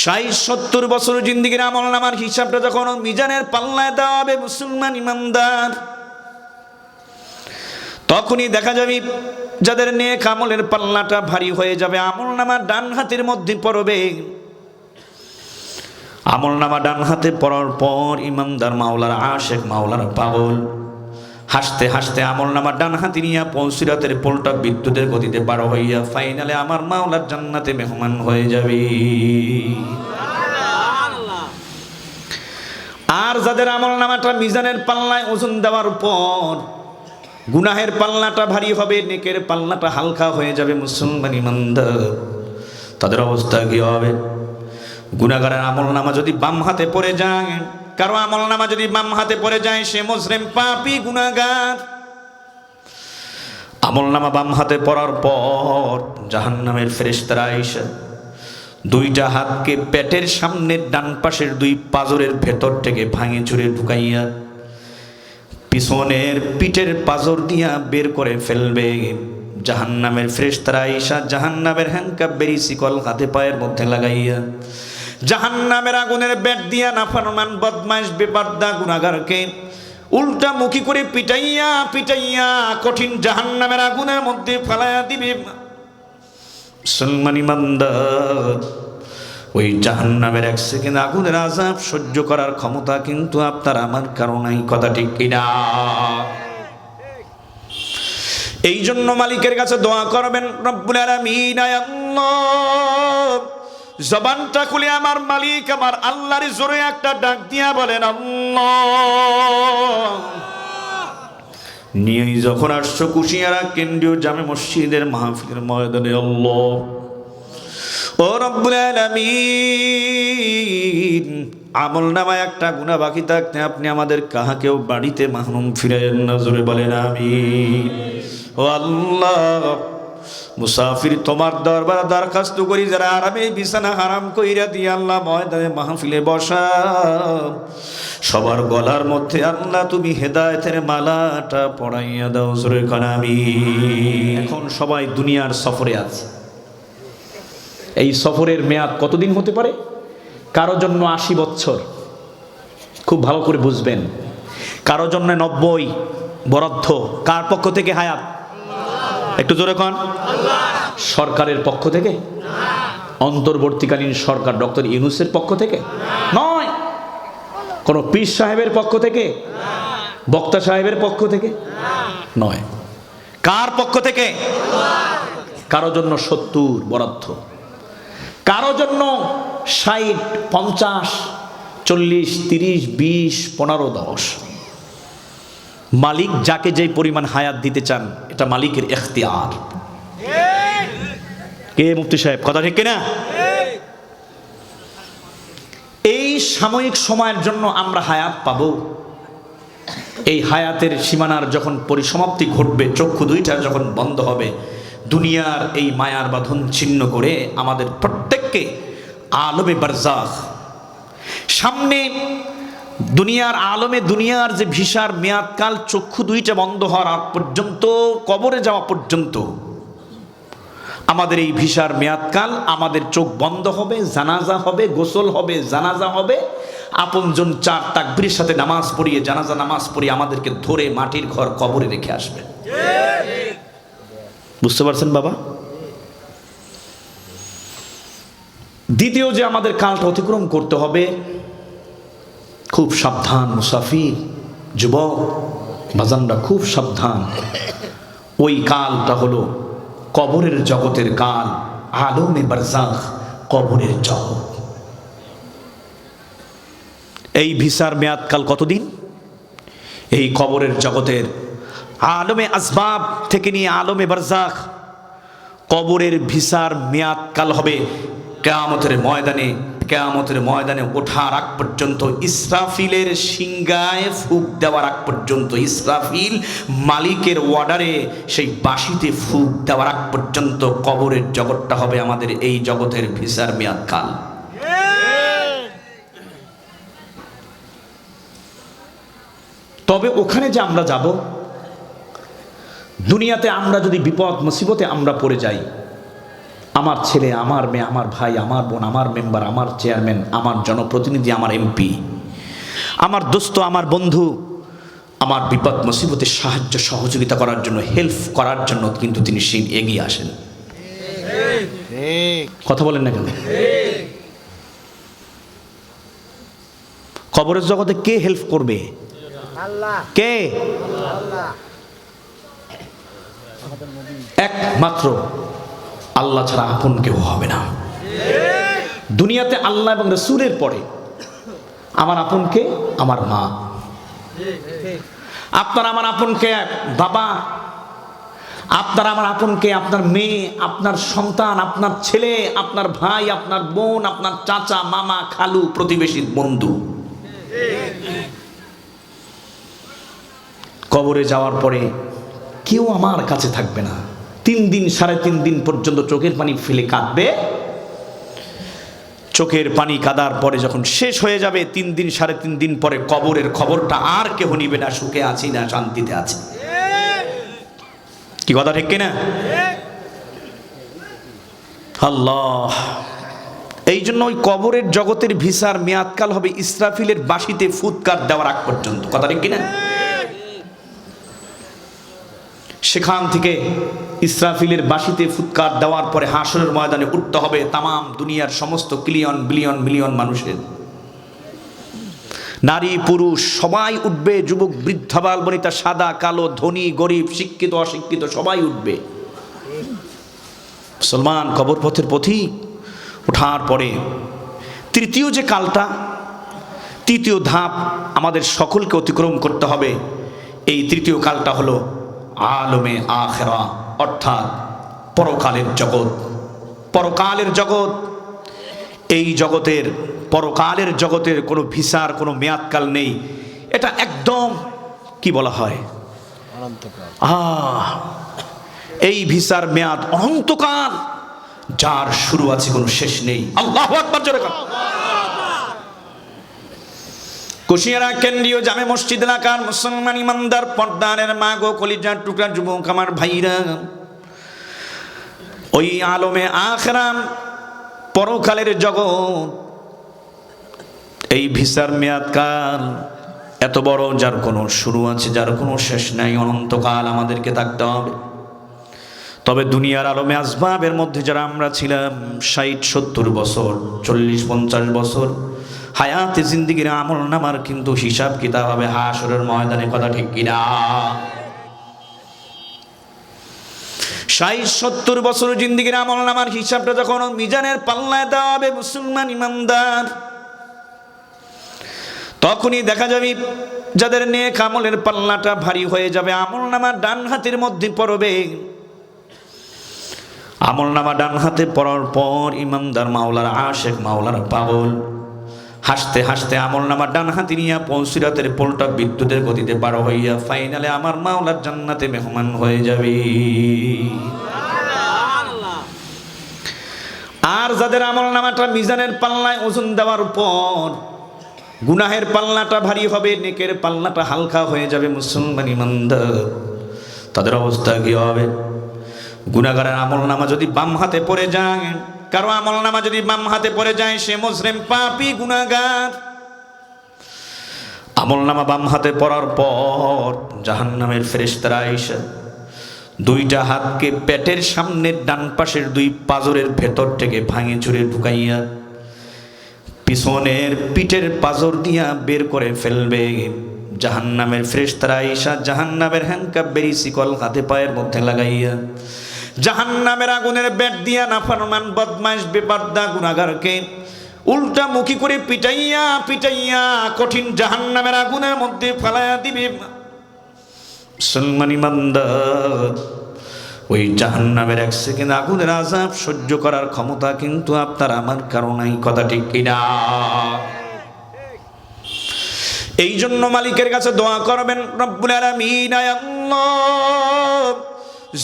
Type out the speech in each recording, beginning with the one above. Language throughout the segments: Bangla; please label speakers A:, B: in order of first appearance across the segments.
A: 60-70 বছর জিন্দেগির আমলনামার হিসাবটা যখন মিজানের পাল্লায় দেওয়া হবে মুসলমান ইমানদার, তখনই দেখা যাবে যাদের নেক আমলের পাল্লাটা ভারী হয়ে যাবে আমলনামা ডান হাতের মধ্যে পড়বে। আমলনামা ডান হাতে পড়ার পর ইমানদার মাওলার আশেক, মাওলার পাগল হাসতে হাসতে আমলনামা ডান হাতে নিয়ে পৌঁছিরাতের পোলটা বিদ্যুতের গতিতে পার হইয়া ফাইনালে আমার মাওলার জান্নাতে মেহমান হয়ে যাবে। আর যাদের আমলনামাটা মিজানের পাল্লায় ওজন দেওয়ার পর গুনাহের পাল্লাটা ভারী হবে, নেকের পাল্লাটা হালকা হয়ে যাবে মুসলমান ইমানদার, তাদের অবস্থা কি হবে? গুনাহগারের আমলনামা যদি বাম হাতে পড়ে যায়, কারো আমলনামা যদি বাম হাতে পড়ে যায় সে মুজরিম, পাপী, গুনাহগার। আমলনামা বাম হাতে পড়ার পর জাহান্নামের ফেরেশতারা আইসা দুইটা হাতকে পেটের সামনের ডান পাশের দুই পাজরের ভেতর থেকে ভাঙে চুরে ঢুকাইয়া পিছনের পিঠের পাজর দিয়া বের করে ফেলবে। জাহান্নামের ফেরেশতারা আইসা জাহান্নামের হ্যান্ডকাপ বেরি শিকল হাতে পায়ের মধ্যে লাগাইয়া জাহান্নামের আগুনের ব্যাট দিয়া নাফরমান বদমাইশ বেপরদা গুনাহগারকে উল্টা মুখী করে পিটাইয়া পিটাইয়া কঠিন জাহান্নামের আগুনের মধ্যে ফেলাইয়া দিবে। মুসলমান ইমানদার, ওই জাহান্নামের 1 সেকেন্ড আগুনের আযাব সহ্য করার ক্ষমতা কিন্তু আপনার আমার কারো নাই, কথা ঠিক কিনা? এই জন্য মালিকের কাছে দোয়া করবেন, রব্বুল আলামিন, আয় আল্লাহ, জবানটা খুলে আমার মালিক আমার আল্লাহর জোরে একটা ডাক দিয়া বলেন আল্লাহ। নিয়েই যখন আসছো কুশিয়ারা কেন্দ্রীয় জামে মসজিদের মাহফিলের ময়দানে, আল্লাহ ও রব্বুল আলামিন, আমলনামায় একটা গুনাহ বাকি থাকতে আপনি আমাদের কাহাকেও বাড়িতে মাহরুম ফিরাইয়েন না, জোরে বলেন আমিন। ও আল্লাহ, মুসাফির তোমার দরবারে দরখাস্ত করি যারা আরামে বিছানা হারাম কইরা দিয়ে আল্লাহ ময়দানে মাহফিলে বসা, সবার গলার মধ্যে আল্লাহ তুমি হেদায়েতের মালাটা পড়াইয়া দাও, জোরে বলেন আমিন। এখন সবাই দুনিয়ার সফরে আছে, এই সফরের মেয়াদ কতদিন হতে পারে? কারো জন্য 80 বছর, খুব ভালো করে বুঝবেন। কারো জন্য 90 বরাদ্দ। কার পক্ষ থেকে হায়াত? একটু জোরে কোন। সরকারের পক্ষ থেকে? অন্তর্বর্তীকালীন সরকার ডক্টর ইউনূসের পক্ষ থেকে নয়, কোন পীর সাহেবের পক্ষ থেকে, বক্তা সাহেবের পক্ষ থেকে নয়। কার পক্ষ থেকে? কারো জন্য 70 বরাদ্দ, কারো জন্য 60, 50, 40, 30, 20, 15, 10। মালিক যাকে যে পরিমাণ হায়াত দিতে চান এটা মালিকের ইখতিয়ার। কে মুফতি সাহেব, কথা ঠিক কিনা? এই সাময়িক সময়ের জন্য আমরা হায়াত পাবো। এই হায়াতের সীমানার যখন পরিসমাপ্তি ঘটবে, চক্ষু দুইটা যখন বন্ধ হবে, দুনিয়ার এই মায়ার বাঁধন ছিন্ন করে আমাদের প্রত্যেককে আলমে বারজাখ, সামনে দুনিয়ার আলমে দুনিয়ার যে ভিসার মেয়াদকাল চক্ষু দুইটা বন্ধ হওয়ার আগ পর্যন্ত, কবরে যাওয়া পর্যন্ত আমাদের এই ভিসার মেয়াদকাল, আমাদের চোখ বন্ধ হবে, জানাজা হবে, গোসল হবে, জানাজা হবে, আপনজন 4 তাকবীরের সাথে নামাজ পড়িয়ে জানাজা নামাজ পড়িয়ে আমাদেরকে ধরে মাটির ঘর কবরে রেখে আসবে। বুঝতে পারছেন বাবা? দ্বিতীয় যে আমাদের কালটা অতিক্রম করতে হবে, খুব সাবধান মুসাফির, যুবক বাজানরা খুব সাবধান। ওই কালটা হলো কবরের জগতের কাল, আলমে বারজাখ, কবরের জগৎ। এই ভিসার মেয়াদকাল কতদিন? এই কবরের জগতের আলমে আসবাব থেকে নিয়ে আলমে বারজাখ, কবরের ভিসার মেয়াদকাল হবে কিয়ামতের ময়দানে। কিয়ামতের ময়দানে ওঠার আগ পর্যন্ত, ইসরাফিলের সিংগায় ফুঁক দেওয়ার আগ পর্যন্ত, ইসরাফিল মালিকের অর্ডারে সেই বাঁশিতে ফুঁক দেওয়ার আগ পর্যন্ত কবরের জগৎটা হবে আমাদের এই জগতের ভিসার মেয়াদকাল। তবে ওখানে যে আমরা যাব, দুনিয়াতে আমরা যদি বিপদ মুসিবতে আমরা পড়ে যাই, আমার ছেলে, আমার মেয়ে, আমার ভাই, আমার বোন, আমার মেম্বার, আমার চেয়ারম্যান, আমার জনপ্রতিনিধি, আমার এমপি, আমার দোস্ত, আমার বন্ধু, আমার বিপদ মুসিবতে সাহায্য সহযোগিতা করার জন্য, হেল্প করার জন্য কিন্তু তিনি সেই এগিয়ে আসেন। কথা বলেন না কেন? কবরের জগতে কে হেল্প করবে? কে? একমাত্র আল্লাহ ছাড়া আপন কেউ হবে না। দুনিয়াতে আল্লাহ এবং রাসূলের পরে আমার আপন কে? আমার মা। আপনার আমার আপন কে? বাবা। আপনার আমার আপন কে? আপনার মেয়ে, আপনার সন্তান, আপনার ছেলে, আপনার ভাই, আপনার বোন, আপনার চাচা, মামা, খালু, প্রতিবেশী, বন্ধু। কবরে যাওয়ার পরে কেউ আমার কাছে থাকবে না। 3 দিন 3.5 দিন পর্যন্ত চোখের পানি ফেলে কাঁদবে। চোখের পানি কাদার পরে যখন শেষ হয়ে যাবে, 3 দিন 3.5 দিন পরে কবরের খবরটা আর কেউ নিবে না, সুখে আছি না শান্তিতে আছি। কি কথা ঠিক কিনা? আল্লাহ। এই জন্য ওই কবরের জগতের ভিসার মেয়াদকাল হবে ইসরাফিলের বাঁশিতে ফুৎকার দেওয়ার আগ পর্যন্ত। কথা ঠিক কিনা? সেখান থেকে ইসরাফিলের বাঁশিতে ফুৎকার দেওয়ার পরে হাসরের ময়দানে উঠতে হবে তামাম দুনিয়ার সমস্ত বিলিয়ন মিলিয়ন মানুষের। নারী পুরুষ সবাই উঠবে, যুবক বৃদ্ধা বাল বনিতা, সাদা কালো, ধনী গরিব, শিক্ষিত অশিক্ষিত সবাই উঠবে। মুসলমান কবর পথের পথিক। ওঠার পরে তৃতীয় যে কালটা, তৃতীয় ধাপ আমাদের সকলকে অতিক্রম করতে হবে। এই তৃতীয় কালটা হলো আলমে আখিরা, অর্থাৎ পরকালের জগৎ। পরকালের জগৎ, এই জগতের পরকালের জগতের কোনো ভিসার কোনো মেয়াদকাল নেই। এটা একদম কি বলা হয়, এই ভিসার মেয়াদ অনন্তকাল, যার শুরু আছে কোনো শেষ নেই। আল্লাহু আকবার জোরে বলো। কুশিয়ারা কেন্দ্রীয় জামে মসজিদ এলাকার মুসলমান ইমানদার পর্দানের মা গো, কলিজার টুকরা যুবক আমার ভাইরা, ওই আলমে আখিরা পরকালের জগৎ, এই ভিসার মেয়াদকাল এত বড়, যার কোনো শুরু আছে যার কোনো শেষ নাই, অনন্তকাল আমাদেরকে থাকতে হবে। তবে দুনিয়ার আলমে আসবাবের মধ্যে যারা আমরা ছিলাম 60-70 বছর, 40-50 বছর হায়াতে জিন্দিগির আমল নামার কিন্তু হিসাব কিতাব হবে হাসরের ময়দানে। কথা ঠিক কিনা? 60-70 বছর জিন্দিগির আমল নামার হিসাবটা যখন মিজানের পাল্লায় দেওয়া হবে মুসলমান ইমানদার, তখনই দেখা যাবে যাদের নেক আমলের পাল্লাটা ভারী হয়ে যাবে, আমল নামা ডান হাতের মধ্যে পড়বে। আমল নামা ডান হাতে পড়ার পর ইমানদার মাওলার আশেক, মাওলার পাগল, হাসতে হাসতে আমল নামা ডান হাতে নিয়ে পৌঁছিরাতের পোলটা বিদ্যুতের গতিতে পার হইয়া ফাইনালে আমার মাওলার জান্নাতে মেহমান হয়ে যাবে। আর যাদের আমল নামাটা মিজানের পাল্লায় ওজন দেওয়ার পর গুনাহের পাল্লাটা ভারী হবে, নেকের পাল্লাটা হালকা হয়ে যাবে মুসলমান ইমানদার, তাদের অবস্থা কি হবে? গুনাহগারের আমল নামা যদি বাম হাতে পড়ে যায়, কারো আমল নামা যদি বাম হাতে পড়ে যায়, সে মুজরিম পাপী গুনাহগার। আমল নামা বাম হাতে পড়ার পর জাহান্নামের ফেরেশতারা আইসা 2টা হাতকে পেটের সামনের ডান পাশের 2 পাজরের ভেতর থেকে ভাঙে চুরে ঢুকাইয়া পিছনের পিঠের পাজর দিয়া বের করে ফেলবে। জাহান্নামের ফেরেশতারা আইসা জাহান্নামের হ্যান্ডকাপ বেরি শিকল হাতে পায়ের মধ্যে লাগাইয়া জাহান্নামের আগুনের ব্যাট দিয়া নাফরমান বদমাইশ বেপরদা গুনাহগারকে উল্টা মুখী করে পিটাইয়া পিটাইয়া কঠিন জাহান্নামের আগুনের মধ্যে ফেলাইয়া দিবে। মুসলমান ইমানদার, ওই জাহান্নামের 1 সেকেন্ড আগুনের আযাব সহ্য করার ক্ষমতা কিন্তু আপনার আমার কারণেই। কথা ঠিক কিনা? এই জন্য মালিকের কাছে দোয়া করবেন, রব্বুল আলামিন, আয় আল্লাহ,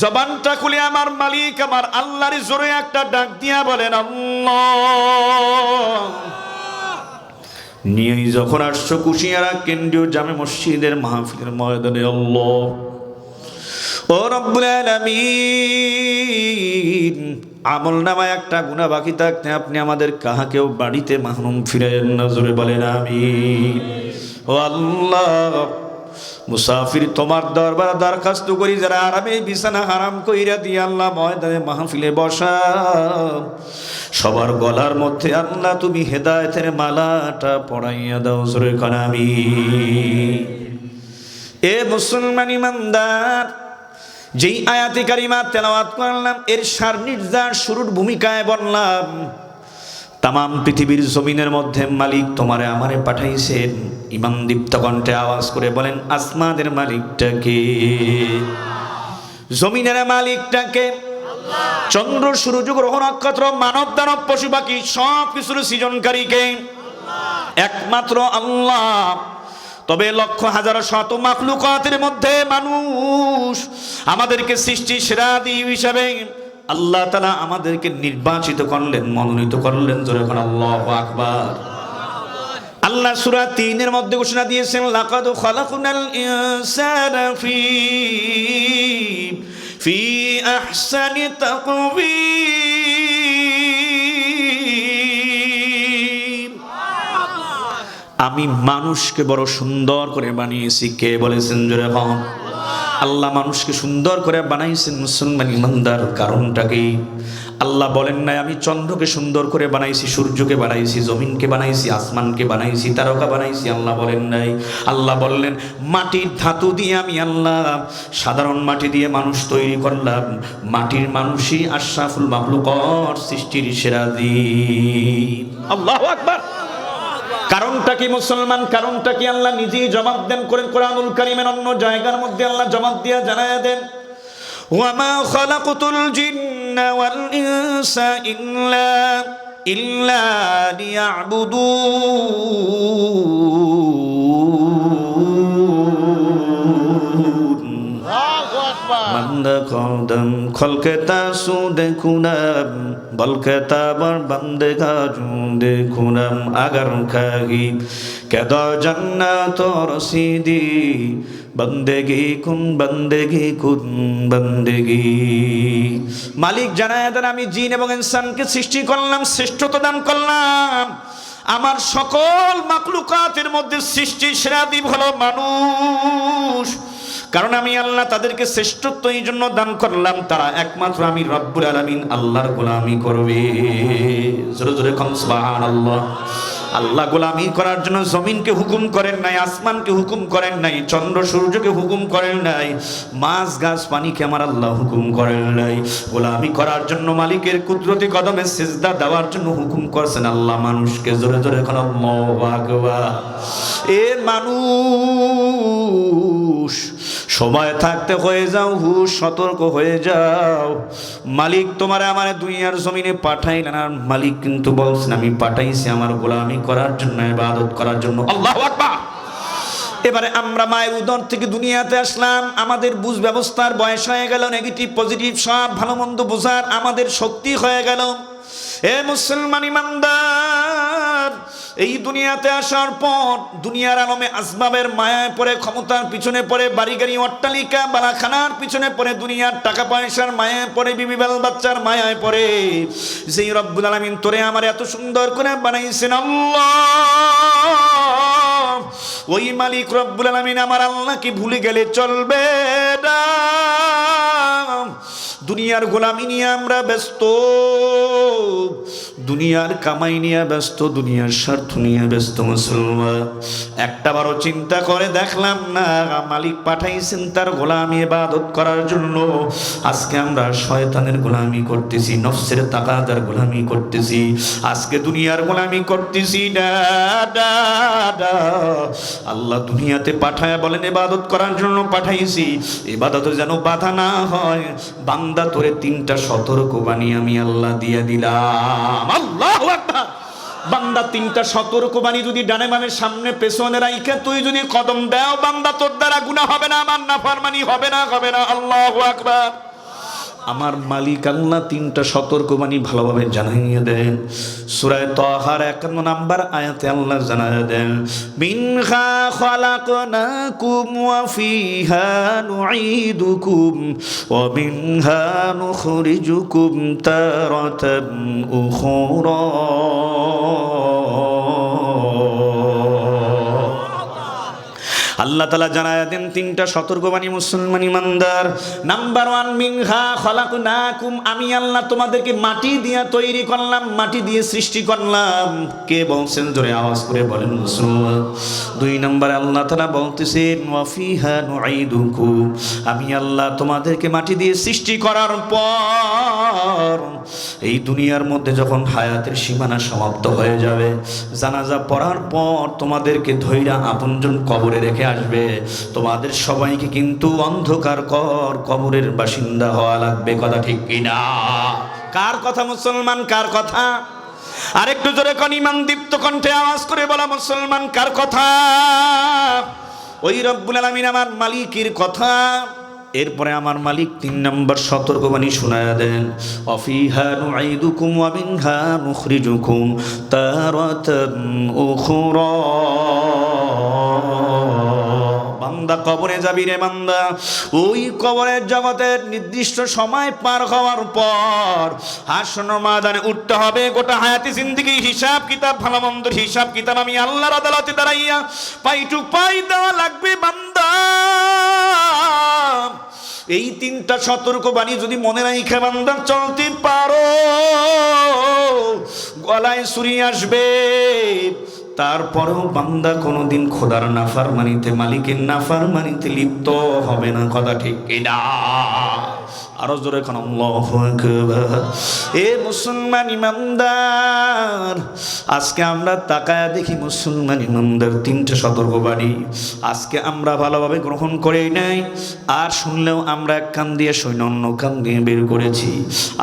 A: জবানটা খুলে আমার মালিক আমার আল্লাহর জোরে একটা ডাক দিয়া বলেন আল্লাহ। নিয়েই যখন আসছো কুশিয়ারা কেন্দ্রীয় জামে মসজিদের মাহফিলের ময়দানে, আল্লাহ ও রব্বুল আলামিন, আমল নামায় একটা গুনাহ বাকি থাকতে আপনি আমাদের কাহাকেও বাড়িতে মাহরুম ফিরাইয়েন না, জোরে বলেন আমিন। ও আল্লাহ, মুসাফির তোমার দরবারে দরখাস্ত করি, যারা আরামে বিছানা হারাম কইরা দিয়ে আল্লাহ ময়দানে মাহফিলে বসা, সবার গলার মধ্যে আল্লাহ তুমি হেদায়েতের মালাটা পরাইয়া দাও, জোরে কোন আমিন। এ মুসলমান ইমানদার, যেই আয়াতে কারিমা তেলাওয়াত করলাম এর সার নির্যাস শুরুর ভূমিকায় বললাম তামাম পৃথিবীর জমিনের মধ্যে মালিক তোমারে আমারে পাঠাইছেন। ইমাম দীপ্ত কণ্ঠে আওয়াজ করে বলেন, আসমানের মালিকটাকে, জমিনের মালিকটাকে, চন্দ্র সূর্য গ্রহ নক্ষত্র মানব দানব পশু পাখি সব কিছুর সৃজনকারীকে একমাত্র আল্লাহ। তবে লক্ষ হাজার শত মাখলুকাতের মধ্যে মানুষ আমাদেরকে সৃষ্টি সেরা দ্বীপ হিসাবে আল্লাহ তাআলা আমাদেরকে নির্বাচিত করলেন, মনোনীত করলেন, জোরে বলেন আল্লাহু আকবার। আল্লাহ সূরা ৩ এর মধ্যে ঘোষণা দিয়েছেন, লাকাদ খালাকনাল ইনসানা ফি আহসানি তাকওয়িম। আমি মানুষকে বড় সুন্দর করে বানিয়েছি। কে বলেছেন? জোরে বলেন। আল্লাহ মানুষকে সুন্দর করে বানাইছেন। মুসলমান ইমানদার, কারণটা কি? আল্লাহ বলেন নাই আমি চন্দ্রকে সুন্দর করে বানাইছি, সূর্যকে বানাইছি, জমিনকে বানাইছি, আসমানকে বানাইছি, তারকা বানাইছি। আল্লাহ বলেন নাই। আল্লাহ বললেন মাটির ধাতু দিয়ে আমি আল্লাহ সাধারণ মাটি দিয়ে মানুষ তৈরি করলাম। মাটির মানুষই আশরাফুল মাখলুকাত, সৃষ্টির সেরা দ্বীপ। আল্লাহু আকবার। কারণটা কি মুসলমান? কারণটা কি? আল্লাহ নিজেই জবাব দেন করেন কোরআনুল কারীমের অন্য জায়গার মধ্যে আল্লাহ জবাব দিয়ে জানায়া দেন, ওয়ামা খালাকতুল জিন্না ওয়াল ইনসা ইল্লা লিয়াবুদুন। বান্দা কদম খলকে তাসু দেখুনাম বলকে তাবার বন্দে গাজু দেখুনাম আগার খাগি কেদা জান্নাত রসিদি বন্দেগি কুন বন্দেগি। মালিক জানায় দেন আমি জিন এবং ইনসানকে সৃষ্টি করলাম, শ্রেষ্ঠত্ব দান করলাম। আমার সকল মাখলুকাতের মধ্যে সৃষ্টি সেরা দ্বীপ হলো মানুষ। কারণ আমি আল্লাহ তাদেরকে শ্রেষ্ঠত্ব এই জন্য দান করলাম, তারা একমাত্র আমি রব্বুল আলামিন আল্লাহর গোলামি করবে। জোরে জোরে কম সুবহানাল্লাহ। আল্লাহ গোলামি করার জন্য জমিনকে হুকুম করেন নাই, আসমানকে হুকুম করেন নাই, চন্দ্র সূর্যকে হুকুম করেন নাই, মাছ গাছ পানিকে আমার আল্লাহ হুকুম করেন নাই। গোলামি করার জন্য মালিকের কুদরতি কদমে সিজদা দেওয়ার জন্য হুকুম করেছেন আল্লাহ মানুষকে। জোরে জোরে এখন আল্লাহু আকবার। এ মানুষ, সময় থাকতে হয়ে যাও হুশ, সতর্ক হয়ে যাও। মালিক তোমার আমার দুনিয়ার জমিনে পাঠাইলেন, আর মালিক কিন্তু বলছেন আমি পাঠাইছি আমার গোলামি করার জন্য, ইবাদত করার জন্য। আল্লাহু আকবার। এবারে আমরা মায়ের উদর থেকে দুনিয়াতে আসলাম, আমাদের বুঝ ব্যবস্থার বয়স হয়ে গেল, নেগেটিভ পজিটিভ সব ভালো মন্দ বোঝার আমাদের শক্তি হয়ে গেল। এ মুসলমান ইমানদার, এই দুনিয়াতে আসার পর দুনিয়ার আলমে আসবাবের মায়ায় পড়ে, ক্ষমতার পিছনে পড়ে, বাড়ি গাড়ি অট্টালিকা বালাখানার পিছনে পড়ে, দুনিয়ার টাকা পয়সার মায়ায় পড়ে, বিবি বাল বাচ্চার মায়ায় পড়ে, যেই রব্বুল আলামিন তোরে আমার এত সুন্দর করে বানাইছেন আল্লাহ, ওই মালিক রব্বুল আলামিন আমার আল্লাহকে ভুলে গেলে চলবে না। দুনিয়ার গোলামি নিয়ে আমরা ব্যস্ত, দুনিয়ার কামাই নিয়ে ব্যস্ত, দুনিয়ার স্বার্থ নিয়ে ব্যস্ত। মুসলমান একটা বারো চিন্তা করে দেখলাম না মালিক পাঠাইছেন তার গোলামি ইবাদত করার জন্য। আজকে আমরা শয়তানের গোলামি করতেছি, নফসের তাকাদার গোলামি করতেছি, আজকে দুনিয়ার গোলামি করতেছি না। আল্লাহ দুনিয়াতে পাঠায় বলেন ইবাদত করার জন্য পাঠাইছি, ইবাদতে যেন বাধা না হয়। বান্দা তোরে তিনটা সতর্কবাণী আমি আল্লাহ দিয়ে দিলাম। আল্লাহু আকবার। বান্দা তিনটা সতর্কবাণী যদি ডানে বামে সামনে পেছনে রাইখা তুই যদি কদম দাও, বান্দা তোর দ্বারা গুনাহ হবে না, আমার নাফরমানি হবে না, হবে না। আল্লাহু আকবার। আমার মালিক আল্লাহ তিনটা সতর্কবাণী ভালোভাবে জানিয়ে দেন। সূরা তাহার 51 নম্বর আয়াতে আল্লাহ জানিয়ে দেন, মিনহা খালাকনাকুম ওয়া ফিহা নুঈদুকুম ওয়া মিনহা নুখরিজুকুম তারাতান উখরা। আল্লাহ তাআলা জানায়া দেন তিনটা সতর্কবাণী মুসলমান ইমানদার। নাম্বার 1, মিনহা খালাকনাকুম, আমি আল্লাহ তোমাদেরকে মাটি দিয়ে তৈরি করলাম, মাটি দিয়ে সৃষ্টি করলাম। কে বলছেন? জোরে আওয়াজ করে বলেন মুসলমান। 2 নম্বরে আল্লাহ তাআলা বলতেছেন ওয়া ফিহা নুঈদুকুম, আমি আল্লাহ তোমাদেরকে মাটি দিয়ে সৃষ্টি করার পর এই দুনিয়ার মধ্যে যখন হায়াতের সীমানা সমাপ্ত হয়ে যাবে, জানাজা পড়ার পর তোমাদেরকে ধৈরা আপনজন কবরে রেখে আসবে। তোমাদের সবাইকে কিন্তু অন্ধকার কবরের বাসিন্দা হওয়া লাগবে। কথা ঠিক কিনা? কার কথা মুসলমান? কার কথা? আরেকটু জোরে কোন ইমান দীপ্ত কণ্ঠে আওয়াজ করে বলা মুসলমান, কার কথা? ওই রব্বুল আলামিন আমার মালিকের কথা। এরপরে আমার মালিক 3 নম্বর সতর্কবাণী শোনায়া দেন, অফিহা নুঈদুকুম ওয়া মিনহা নুখরিজুকুম তারাতান উখরা। বান্দা কবরে যাবি রে বান্দা, ওই কবরের জগতের নির্দিষ্ট সময় পার হওয়ার পর হাসর ময়দানে উঠতে হবে। গোটা হায়াতি জিন্দেগি হিসাব কিতাব, ভালো মন্দের হিসাব কিতাব আমি আল্লাহর আদালতে দাঁড়াইয়া পাই টু পাই দেওয়া লাগবে বান্দা। এই 3টা সতর্কবাণী যদি মনে রাখে বান্দা চলতে পারো, গলায় ছুরি আসবে, তারপরেও বান্দা কোনোদিন খোদার নাফরমানিতে, মালিকের নাফরমানিতে লিপ্ত হবে না। কথা ঠিক কিনা? আরো জোরে এখন আল্লাহু আকবার। এ মুসলমান ইমানদার, আজকে আমরা তাকায়া দেখি মুসলমান ইমানদার 3টে সতর্কবাণী আজকে আমরা ভালোভাবে গ্রহণ করেই নাই, আর শুনলেও আমরা এক কান দিয়ে শূন্য অন্য কান দিয়ে বের করেছি।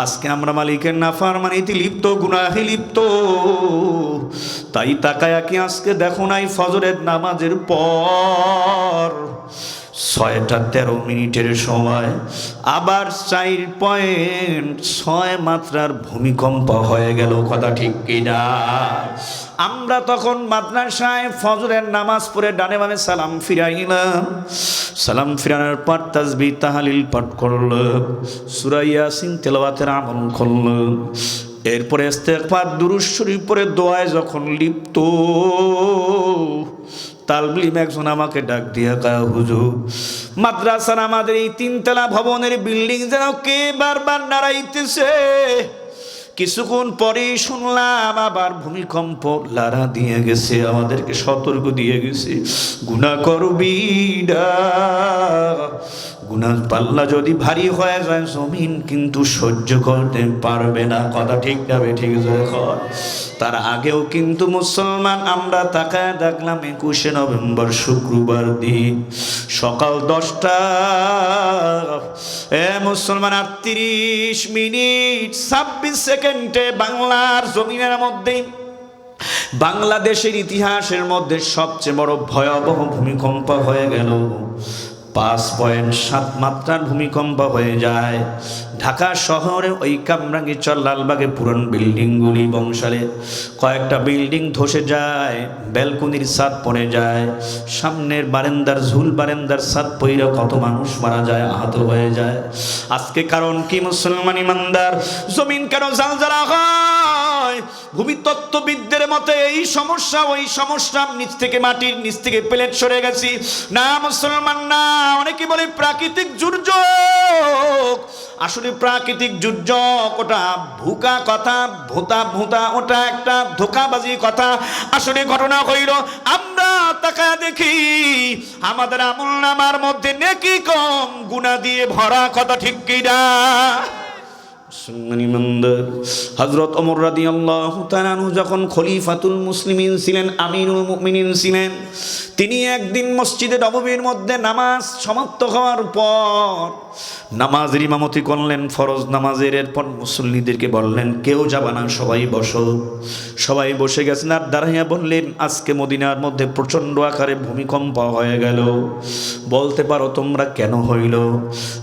A: আজকে আমরা মালিকের নাফরমানিতে লিপ্ত, গুনাহে লিপ্ত। তাই তাকায়া কি আজকে দেখো নাই ফজরের নামাজের পর 6:13 সময় আবার 4.6 মাত্রার ভূমিকম্প হয়ে গেল। কথা ঠিক কিনা? আমরা তখন মাদ্রাসায় ফজরের নামাজ পড়ে ডানে বামে সালাম ফিরাইলাম। সালাম ফিরানোর পর তাসবিহ তাহলিল পাঠ করলাম, সূরা ইয়াসিন তেলাওয়াতের আমল করলাম। এরপরে ইস্তেগফার দুরূদ শরীফ পড়ে দোয়ায় যখন লিপ্ত, তালবলিম একজন আমাকে ডাক দিয়া কয়, হুজুর মাদ্রাসার আমাদের এই 3 তলা ভবনের বিল্ডিং যেন কে বারবার নাড়াইতেছে। কিছুক্ষণ পরেই শুনলাম আবার ভূমিকম্প লারা দিয়ে গেছে, আমাদেরকে সতর্ক দিয়ে গেছে, গুনাহ করবি না। গুনাহ পাল্লা যদি ভারী হয়ে যায় জমিন কিন্তু সহ্য করতে পারবে না। কথা ঠিক যাবে? ঠিক যখন তার আগেও কিন্তু মুসলমান আমরা তাকায় দেখলাম 21শে নভেম্বর শুক্রবার দিন সকাল 10টা মুসলমান 38 মিনিট 26 সেকেন্ডে বাংলার জমিনের মধ্যে, বাংলাদেশের ইতিহাসের মধ্যে সবচেয়ে বড় ভয়াবহ ভূমিকম্প হয়ে গেল। 5.7 মাত্রার ভূমিকম্প হয়ে যায়। ঢাকা শহরে ওই কামরাঙ্গীরচর লালবাগে পুরান বিল্ডিংগুলি বংশালে কয়েকটা বিল্ডিং ধসে যায়, ব্যালকনির ছাদ পড়ে যায়, সামনের বারান্দার ঝুল বারান্দার ছাদ পইরা কত মানুষ মারা যায়, আহত হয়ে যায়। আজকে কারণ কি মুসলমান ইমানদার? জমিন কেন ঝালঝালা হয়? ভূমিতত্ত্ববিদদের মতে এই সমস্যা ওই সমস্যা, নিচ থেকে মাটির নিচ থেকে প্লেট সরে গেছি না মুসলমান না। অনেকে বলে প্রাকৃতিক দুর্যোগ, আসলে প্রাকৃতিক দুর্যোগ ওটা ভুকা কথা, ভূতা ওটা একটা ধোকাবাজি কথা। আসলে ঘটনা হইল আমরা তাকায়া দেখি আমাদের আমলনামার মধ্যে নেকি কম, গুনাহ দিয়ে ভরা। কথা ঠিক কিনা? হযরত ওমর রাদিয়াল্লাহু তাআলা আনহু যখন খলিফাতুল মুসলিমিন ছিলেন, আমিরুল মুমিনিন ছিলেন, তিনি একদিন মসজিদে নববীর মধ্যে নামাজ সমাপ্ত হওয়ার পর নামাজের ইমামতি করলেন, ফরজ নামাজের। এরপর মুসল্লিদেরকে বললেন কেউ যাবে না, সবাই বসো। সবাই বসে গেছেন আর দাঁড়াইয়া বললেন আজকে মদিনার মধ্যে প্রচণ্ড আকারে ভূমিকম্প হয়ে গেল, বলতে পারো তোমরা কেন হইল?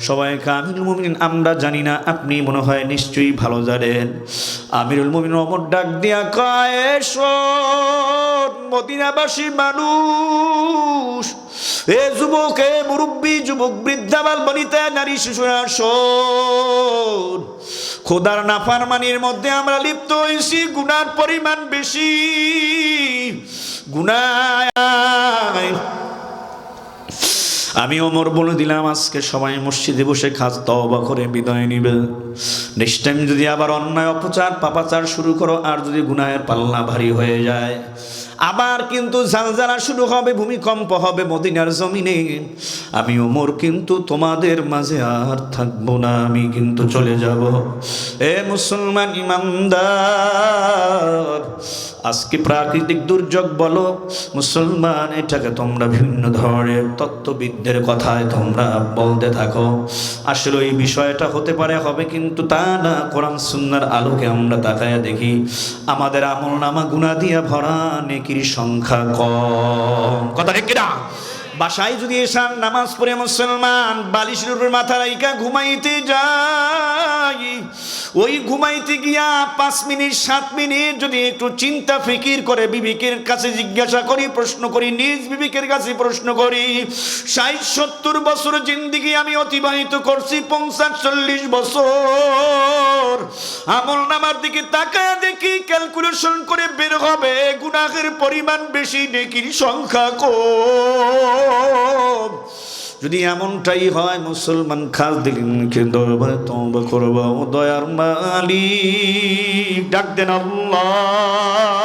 A: সবাই আমিরুল মুমিনিন আমরা জানি না, আপনি মনে হয় নিশ্চয়ই ভালো জানেন। আমিরুল মুমিনিন ওমর ডাক দিয়া কয় শোন মদিনাবাসী মানুষ, এ যুবক, এ মুরব্বী, যুবক, বৃদ্ধা, বাল বনিতা, নারী, শিশুরা শোন, খোদার নাফরমানির মধ্যে আমরা লিপ্ত হয়েছি, গুনার পরিমাণ বেশি, গুনাহ। আমি ওমর বলে দিলাম আজকে সবাই মসজিদে বসে খাস তওবা করে বিদায় নিবে। নেক্সট টাইম যদি আবার অন্যায় অপচার পাপাচার শুরু করো, আর যদি গুনাহের পাল্লা ভারী হয়ে যায়, আবার কিন্তু জালজালা শুরু হবে, ভূমিকম্প হবে মদিনার জমিনে, আমি ওমর কিন্তু তোমাদের মাঝে আর থাকবো না, আমি কিন্তু চলে যাব। এ মুসলমান ইমানদার, আজকে প্রাকৃতিক দুর্যোগ বলো মুসলমান, এটাকে তোমরা বিভিন্ন ধরনের তত্ত্ববিদদের কথায় তোমরা বলতে থাকো, আসলে এই বিষয়টা হতে পারে, হবে কিন্তু তা না। কোরআন সুন্নাহর আলোকে আমরা তাকায়া দেখি আমাদের আমলনামা গুনাহ দিয়া ভরা, নেকির সংখ্যা কম। কথা ঠিক কিনা? বাসায় যদি এসার নামাজ পড়ে মুসলমান বালিশের উপর মাথা রাইখা ঘুমাইতে যাই, ওই ঘুমাইতে গিয়া 5 মিনিট 7 মিনিট যদি একটু চিন্তা ফিকির করে, বিবেকের কাছে জিজ্ঞাসা করি, প্রশ্ন করি, নিজ বিবেকের কাছে প্রশ্ন করি, 60-70 বছর জিন্দেগি আমি অতিবাহিত করছি, 50-40 বছর আমল নামার দিকে তাকায় দেখি, ক্যালকুলেশন করে বের হবে গুনাহের পরিমাণ বেশি, নেকির সংখ্যা কম। যদি এমনটাই হয় মুসলমান, খাস দিলিনকে দরবারে তওবা করবা, ও দয়ার মালিক, ডাক দেন আল্লাহ,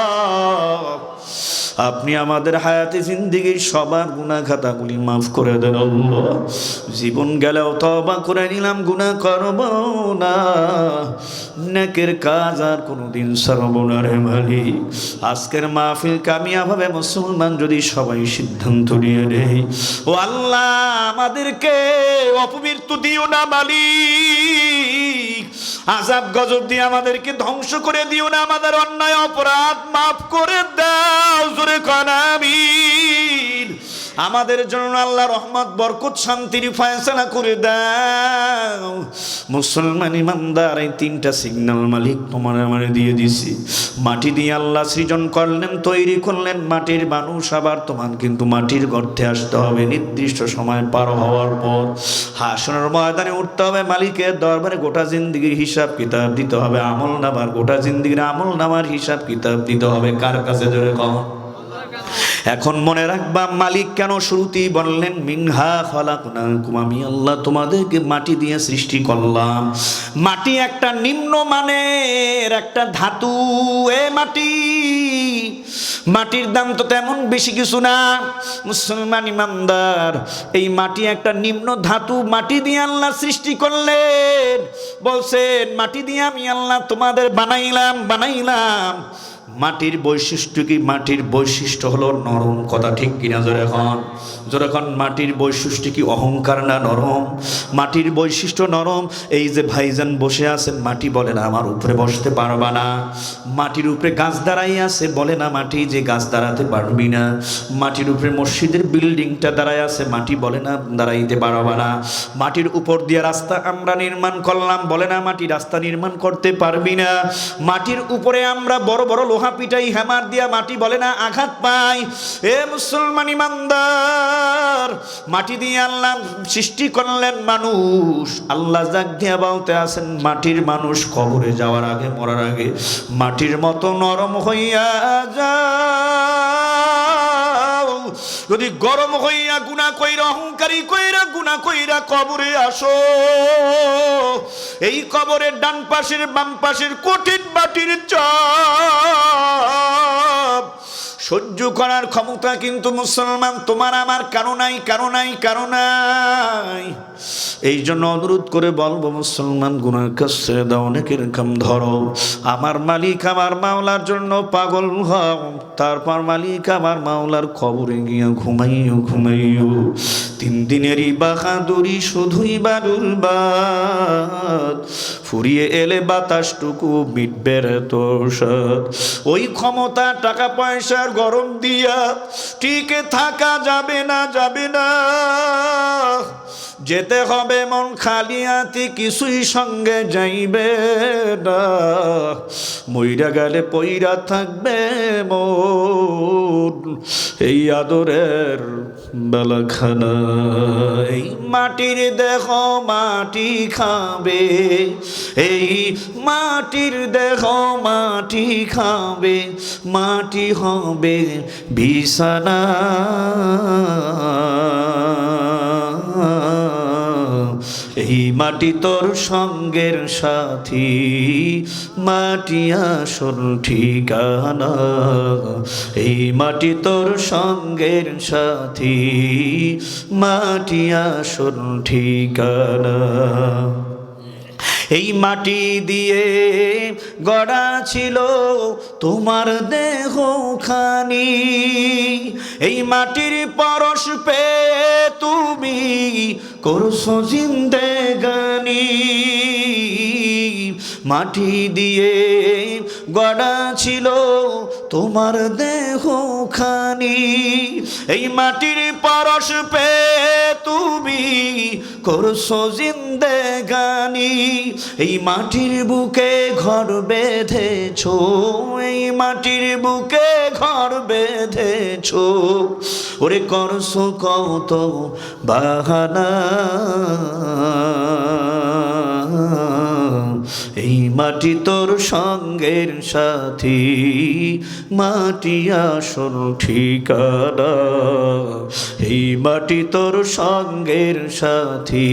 A: আপনি আমাদের হায়াতে জিন্দেগির সবার গুনাহ খাতাগুলি মাফ করে দেন আল্লাহ। জীবন গেলেও তওবা করে নিলাম, গুনাহ করব না, নেকের কাজ আর কোনোদিন ছাড়ব না রে মালিক। আজকের মাহফিল কামিয়াব হবে মুসলমান যদি সবাই সিদ্ধান্ত নিয়ে নেই, ও আল্লাহ আমাদেরকে অপমৃত্যু দিও না মালিক, আযাব গজব দিয়ে আমাদেরকে ধ্বংস করে দিও না, আমাদের অন্যায় অপরাধ মাফ করে দাও, জোরে কোন আমিন। আমাদের জন্য আল্লাহ রহমত বরকত শান্তির ফয়সালা করে দাও। মুসলমান ইমানদার, এই 3টা সিগন্যাল মালিক তোমার আমারে দিয়ে দিছি। মাটি দিয়ে আল্লাহ সৃজন করলেন, তৈরি করলেন মাটির মানুষ, আবার তোমার কিন্তু মাটির গর্তে আসতে হবে, নির্দিষ্ট সময় পার হওয়ার পর হাসরের ময়দানে উঠতে হবে, মালিকের দরবারে গোটা জিন্দেগির হিসাব কিতাব দিতে হবে, আমল নামার গোটা জিন্দেগির আমল নামার হিসাব কিতাব দিতে হবে কার কাছে? জোরে কও। এখন মনে রাখবা মালিক কেন শুরুতেই বললেন মিনহা খালাকনাকুম, আমি আল্লাহ তোমাদেরকে মাটি দিয়ে সৃষ্টি করলাম। মাটি একটা নিম্ন মানের একটা ধাতু, এ মাটির দাম তো তেমন বেশি কিছু না মুসলমান ইমানদার, এই মাটি একটা নিম্ন ধাতু, মাটি দিয়ে আল্লাহ সৃষ্টি করলেন, বলছেন মাটি দিয়ে আমি আল্লাহ তোমাদের বানাইলাম। মাটির বৈশিষ্ট্য কি? মাটির বৈশিষ্ট্য হলো নরম, কথা ঠিক কিনা? যখন মাটির বৈশিষ্ট্য কি? অহংকার না নরম? মাটির বৈশিষ্ট্য নরম। এই যে ভাইজান বসে আছেন, মাটি বলে না আমার উপরে বসতে পারবা না, মাটির উপরে গাছ দাঁড়াই আছে, বলে না মাটি যে গাছ দাঁড়াতে পারবি না, মাটির উপরে মসজিদের বিল্ডিংটা দাঁড়ায় আছে, মাটি বলে না দাঁড়াইতে পারবা না, মাটির উপর দিয়ে রাস্তা আমরা নির্মাণ করলাম, বলে না মাটি রাস্তা নির্মাণ করতে পারবি না, মাটির উপরে আমরা বড় বড় লোহা পিটাই, হ্যামার দিয়া, মাটি বলে না আঘাত পাই। এ মুসলমান ইমানদার, মাটি দিয়ে আল্লাহ সৃষ্টি করলেন মানুষ, আল্লাহ জাগ দিয়া বলতে আছেন মাটির মানুষ কবরে যাওয়ার আগে, মরার আগে মাটির মতো নরম হইয়া যাও, যদি গরম হইয়া গুনাহ কইরা, অহংকারী কইরা গুনাহ কইরা কবরে আসো, এই কবরের ডান পাশের বাম পাশের কঠিন মাটির চাপ সহ্য করার ক্ষমতা কিন্তু মুসলমান তোমার আমার কারো নাই, কারো নাই, কারো নাই। এই জন্য অনুরোধ করে বলবো মুসলমান, গুনার কাজ ছেড়ে দাও, অনেকের কাম ধরো। আমার মালিক আমার মাওলার জন্য পাগল হও, তারপর মালিক আমার মাওলার কবরে গিয়া ঘুমাইও ঘুমাইও। 3 দিনেরই বাহাদুরি শুধুই বাদুল বাদ, ফুরিয়ে এলে বাতাসটুকু মিটবে রে তোর সাথ। ওই ক্ষমতা টাকা পয়সার গরম দিয়া টিকে থাকা যাবে না, যাবে না। যেতে হবে মন খালি হাতে, কিছুই সঙ্গে যাইবে না। মইরা গেলে পইরা থাকবে মন এই আদরের বেলাখানা। এই মাটির দেহ মাটি খাবে, এই মাটির দেহ মাটি খাবে, মাটি হবে বিছানা। এই মাটি তোর সঙ্গের সাথী, মাটি আসল ঠিকানা। এই মাটি তোর সঙ্গের সাথী, মাটি আসল ঠিকানা। এই মাটি দিয়ে গড়া ছিল তোমার দেহ খানি, এই মাটির পরশ পেয়ে তুমি করছো জিন্দেগানি। মাটি দিয়ে গড়া ছিল তোমার দেহ খানি, এই মাটির পরশ পেয়ে তুমি করছো জিন্দেগানি। এই মাটির বুকে ঘর বেঁধেছো, এই মাটির বুকে ঘর বেঁধেছো, ওরে করছো কত বাহানা। এই মাটি তোর সঙ্গের সাথী, মাটি আসল ঠিকানা। এই মাটি তোর সঙ্গের সাথী,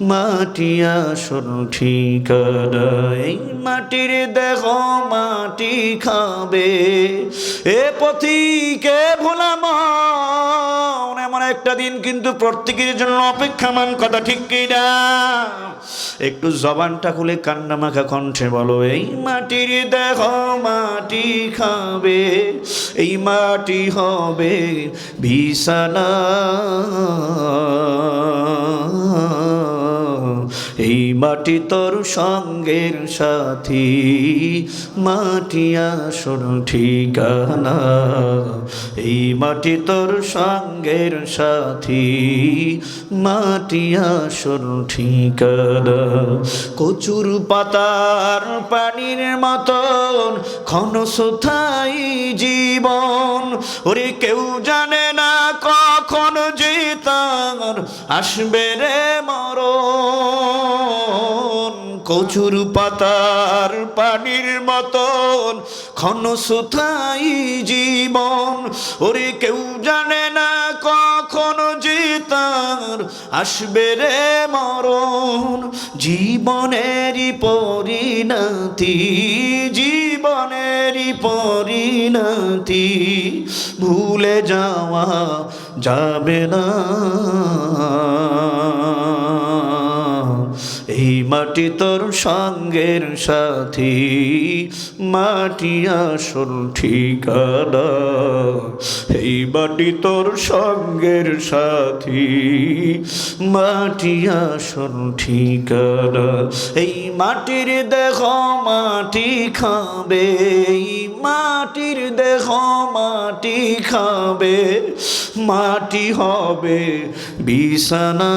A: মাটি আসল ঠিকানা। এই মাটির দেহ মাটি খাবে, এ পথিকে ভোলাম। এমন একটা দিন কিন্তু প্রত্যেকের জন্য অপেক্ষামান, কথা ঠিক কিনা? একটু জবানটা খুলে কান্না মাখা কণ্ঠে বলো, এই মাটির দেহ মাটি খাবে, এই মাটি হবে বিছানা। এই মাটি তোর সঙ্গের সাথী, মাটি আসল ঠিকানা। এই মাটি তোর সঙ্গের সাথী, মাটি আসল ঠিকানা। কচুর পাতার পানির মতন ক্ষণস্থায়ী জীবন, ওরে কেউ জানে না কখন যে তার আসবে রে মরণ। কচুর পাতার পানির মতন ক্ষণস্থায়ী জীবন, ওরে কেউ জানে না কখন যে তার আসবে রে মরণ। জীবনেরই পরিণতি, জীবনেরই পরিণতি ভুলে যাওয়া যাবে না। এই মাটি তোর সঙ্গের সাথী, মাটি আসল ঠিকানা। এই মাটি তোর সঙ্গের সাথী, মাটি আসল ঠিকানা। এই মাটির দেহ মাটি খাবে, এই মাটির দেহ মাটি খাবে, মাটি হবে বিছানা।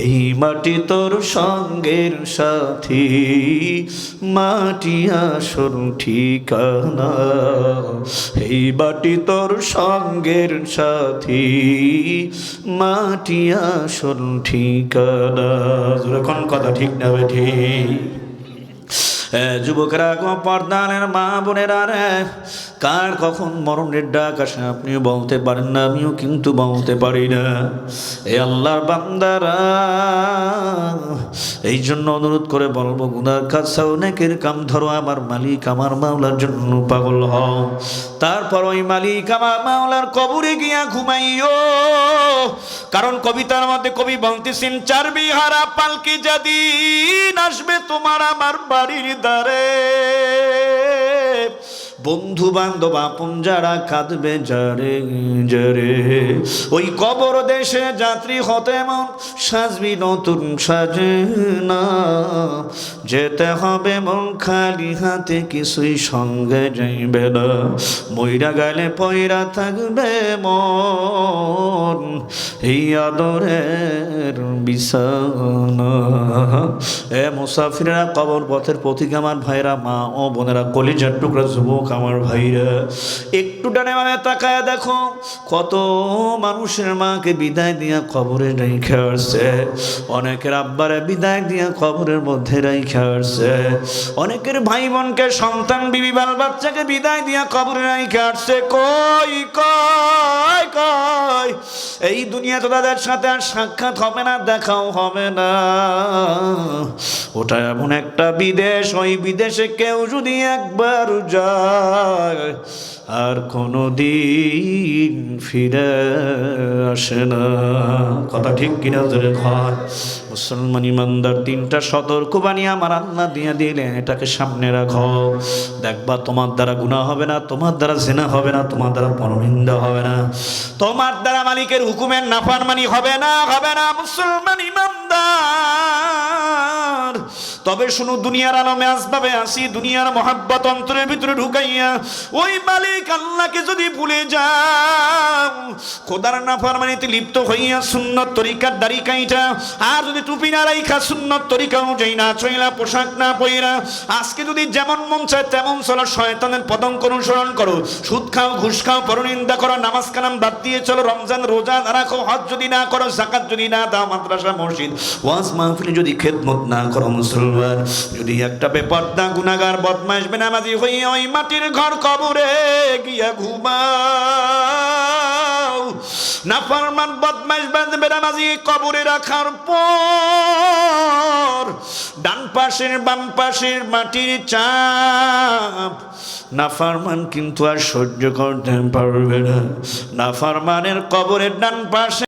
A: এই মাটি তোর সঙ্গের সাথী, মাটি আসল ঠিকানা। এই মাটি তোর সঙ্গের সাথী, মাটি আসল ঠিকানা। যখন কথা ঠিক না ঠিক। যুবকেরা পর্দানের মা বোনেরা রে, কার কখন মরণের ডাক আসে আপনিও বলতে পারেন না, আমিও কিন্তু বলতে পারি না। এ আল্লাহর বান্দারা, এই জন্য অনুরোধ করে বলবো, গুনার কাজ অনেকের কাম ধরো, আমার মালিক আমার মাওলার জন্য পাগল হও, তারপর ওই মালিক আমার মাওলার কবরে গিয়া ঘুমাইও। কারণ কবিতার মধ্যে কবি বলতেছেন, চারবি হারা পালকি যেদিন আসবে তোমার আমার বাড়ির দ্বারে, বন্ধু বান্ধব আপন যারা কাঁদবে যারে যারে, ওই কবর দেশে যাত্রী হতে মন সাজবি নতুন সাজে না, যেতে হবে মন খালি হাতে কিছুই সঙ্গে যাইবে না, মইরা গেলে পয়রা থাকবে মন এই আদরের বিছানা। এ মুসাফিররা, কবর পথের পথিক আমার ভাইরা, মা ও বোনেরা, কলিজার টুকরা যুবক আমার ভাইরা, একটু ডানে বামে তাকায় দেখো, কত মানুষের মাকে বিদায় দিয়া কবরে রেখে আসছে, অনেকের আব্বারে বিদায় দিয়া কবরের মধ্যে রেখে আসছে, অনেকের ভাই বোনকে সন্তান বিবি বাল বাচ্চাকে বিদায় দিয়া কবরে রেখে আসছে। কই কই কই, এই দুনিয়া তো তাদের সাথে আর সাক্ষাৎ হবে না, দেখাও হবে না। ওটা এমন একটা বিদেশ, ওই বিদেশে কেউ যদি একবার যায় আর কোনো দিন ফিরে আসে না। কথা ঠিক কিনা ধরে ঘর মুসলমান ইমানদার, তিনটা সতর্কবাণী আমার আল্লাহ দিয়ে দিলেন, এটাকে সামনে রাখো। দেখবা তোমার দ্বারা গুনাহ হবে না, তোমার দ্বারা জিনা হবে না, তোমার দ্বারা পরনিন্দা হবে না, তোমার দ্বারা মালিকের হুকুমের নাফরমানি হবে না, হবে না মুসলমান ইমানদার। তবে শুনো, দুনিয়ার আলমে আসবাবে আসি, দুনিয়ার মহাব্বত অন্তরের ভিতরে ঢুকাইয়া ওই মালিক আল্লাহকে যদি ভুলে যাও, খোদার নাফরমানিতে লিপ্ত হইয়া সুন্নত তরিকার দাড়ি কাইটা, আর যদি টুপি না রাইখা সুন্নত তরিকা অনুযায়ী না চইলা, পোশাক না পইরা, আজকে যদি যেমন মন চায় তেমন চলো, শয়তানের পদঙ্ক অনুসরণ করো, সুদ খাও, ঘুষ খাও, পরনিন্দা করো, নামাজ কালাম বাদ দিয়ে চলো, রমজান রোজা রাখো, হজ যদি না করো, যাকাত যদি না দাও, মাদ্রাসা মসজিদ ওয়াজ মাহফিলে যদি খেদমত না করো, মুসলমান যদি একটা বেপরদা গুনাহগার বদমাইশ বেনামাজি হইয়া ওই মাটির ঘর কবরে গিয়া ঘুমাও, নাফরমান বদমাইশ বেনামাজি কবরে রাখার পর ডান পাশের বাম পাশের মাটির চাপ নাফরমান কিন্তু আর সহ্য করতে পারবে না। নাফরমানের কবরের ডান পাশে